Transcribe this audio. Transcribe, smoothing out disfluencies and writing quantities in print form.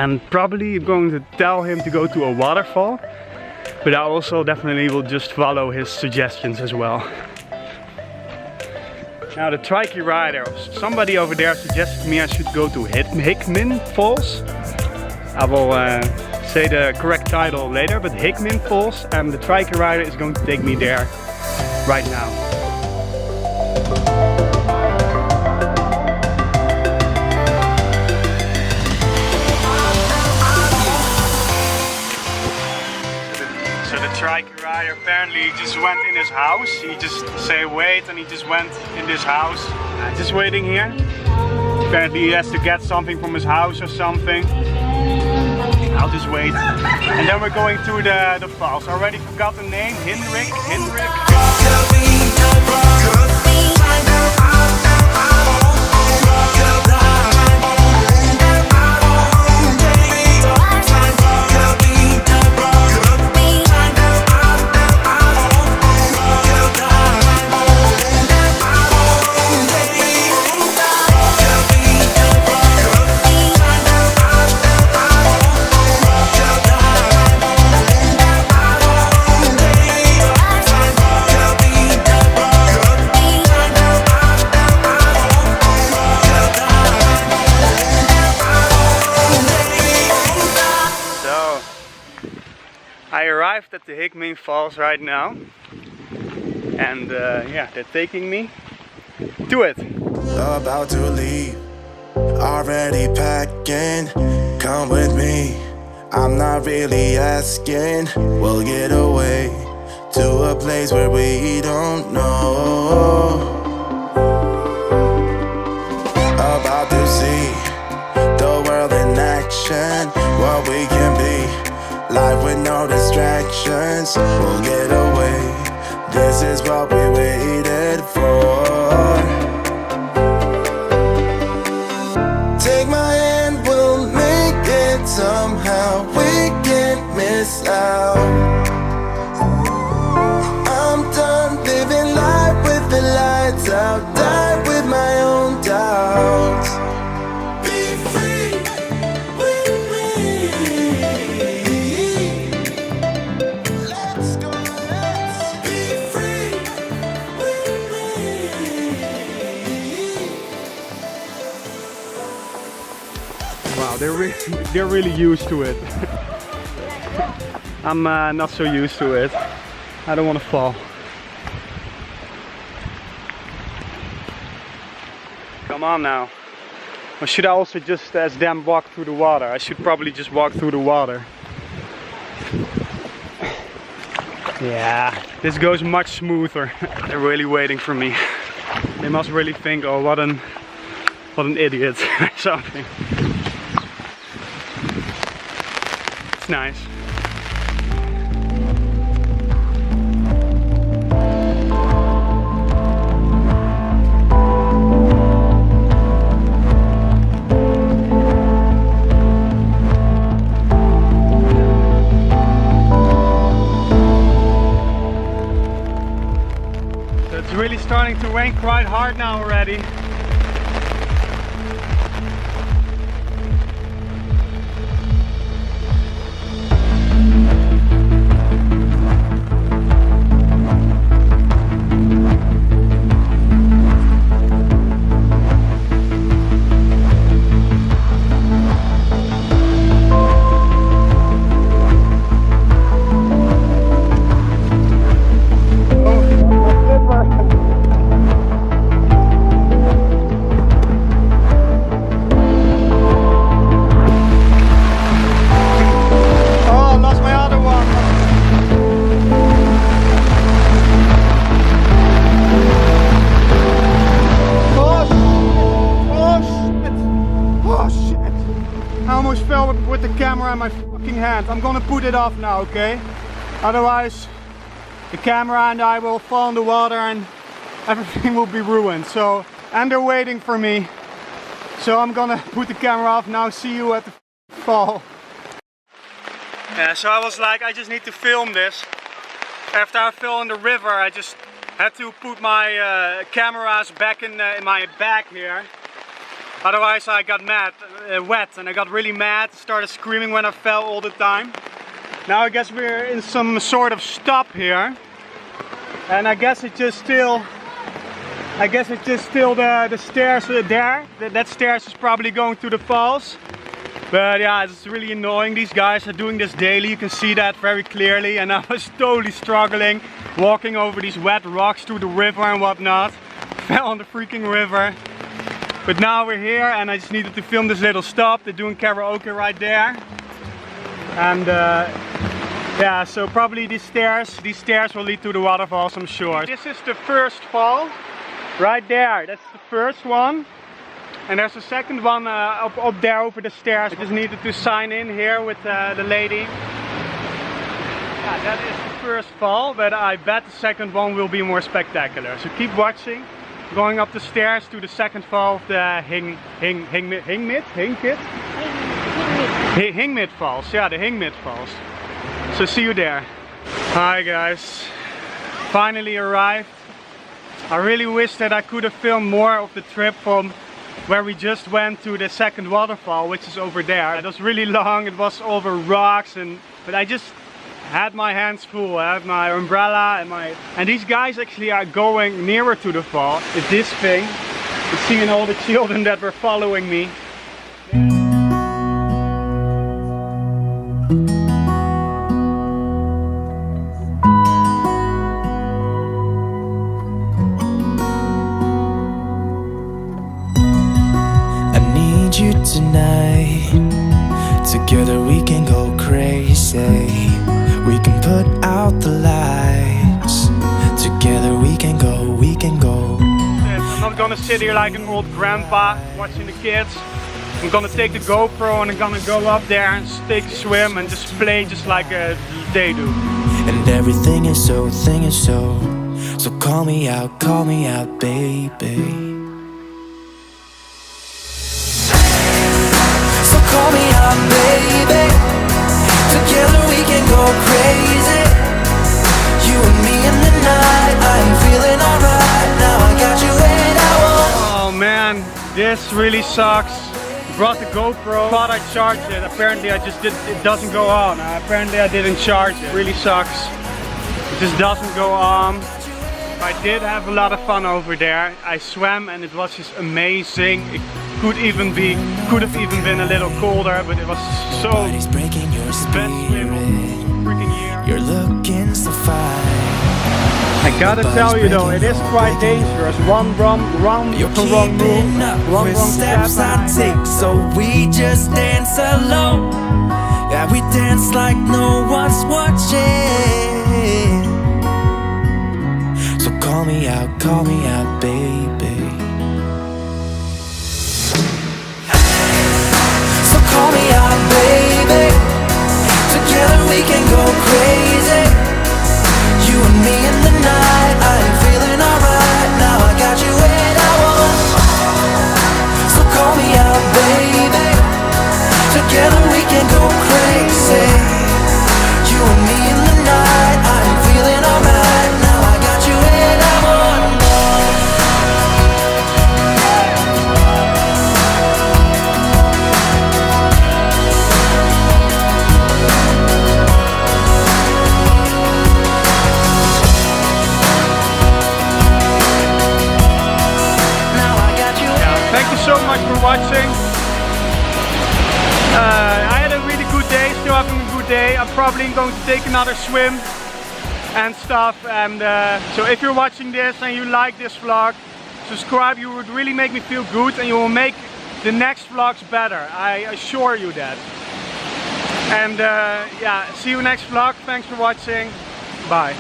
and probably going to tell him to go to a waterfall, but I also definitely will just follow his suggestions as well. Now the trike rider, somebody over there suggested me I should go to Hicming Falls. I will say the correct title later, but Hicming Falls, and the trike rider is going to take me there right now. So the trike rider apparently just went in his house. He just say wait, and he just went in this house. Just waiting here. Apparently he has to get something from his house or something. I'll just wait. And then we're going to the falls. I already forgot the name. Hendrik. I arrived at the Hicming Falls right now, and yeah, they're taking me to it. About to leave, already packing, come with me, I'm not really asking. We'll get away to a place where we don't know. About to see the world in action, what we can be. Life with no distractions, we'll get away. This is what we waited for. Take my hand, we'll make it somehow. We can't miss out. I'm done living life with the lights out. Die with my own doubts. Be free with me. Wow, they're really used to it. I'm not so used to it. I don't want to fall. Come on now. Or should I also just, as them, walk through the water? I should probably just walk through the water. Yeah, this goes much smoother. They're really waiting for me. They must really think, oh, what an idiot or something. It's nice. So it's really starting to rain quite hard now already. With the camera in my fucking hand. I'm gonna put it off now, okay? Otherwise the camera and I will fall in the water and everything will be ruined. So, and they're waiting for me. So I'm gonna put the camera off now. See you at the fall. Yeah, so I was like, I just need to film this. After I fell in the river, I just had to put my cameras back in my bag here. Otherwise I got wet, and I got really mad, started screaming when I fell all the time. Now I guess we're in some sort of stop here. And I guess it's just still the stairs there. That stairs is probably going to the falls. But yeah, it's really annoying. These guys are doing this daily, you can see that very clearly. And I was totally struggling, walking over these wet rocks to the river and whatnot. Fell on the freaking river. But now we're here and I just needed to film this little stop. They're doing karaoke right there. And yeah, so probably these stairs will lead to the waterfalls, I'm sure. This is the first fall, right there. That's the first one. And there's a second one up there over the stairs. I just needed to sign in here with the lady. Yeah, that is the first fall, but I bet the second one will be more spectacular. So keep watching. Going up the stairs to the second fall of the Hicming Falls. Yeah, the Hicming Falls. So see you there. Hi guys. Finally arrived. I really wish that I could have filmed more of the trip from where we just went to the second waterfall, which is over there. It was really long, it was over rocks, but I just had my hands full. I had my umbrella and these guys actually are going nearer to the fall. It's this thing. You're seeing all the children that were following me. You tonight, together we can go crazy. We can put out the lights. Together we can go, we can go. I'm not gonna sit here like an old grandpa watching the kids. I'm gonna take the GoPro and I'm gonna go up there and take a swim and just play just like they do. And everything is so, so call me out, baby. Call me out, baby. Together we can go crazy. You and me in the night. I'm feeling alright. Now I got you and I want. Oh man, this really sucks. Brought the GoPro, thought I charged it. Apparently it doesn't go on. Apparently I didn't charge it. Really sucks. It just doesn't go on. I did have a lot of fun over there. I swam and it was just amazing. It could have even been a little colder, but it was so best swim of the freaking year. You're looking so fine. I gotta tell you though, it is quite dangerous. One wrong move, one wrong step I take, so we just dance alone. Yeah, we dance like no one's watching. So call me out, baby. So call me out, baby. Together we can go crazy. You and me in the night. I'm feeling alright. Now I got you and I want. So call me out, baby. Together we can go crazy. You and me in the night. I'm feeling alright. Now I got you and I want more. Thank you so much for watching. I had a really good day, still having a good day. I'm probably going to take another swim and stuff. And so if you're watching this and you like this vlog, subscribe. You would really make me feel good and you will make the next vlogs better. I assure you that. And yeah, see you next vlog. Thanks for watching. Bye.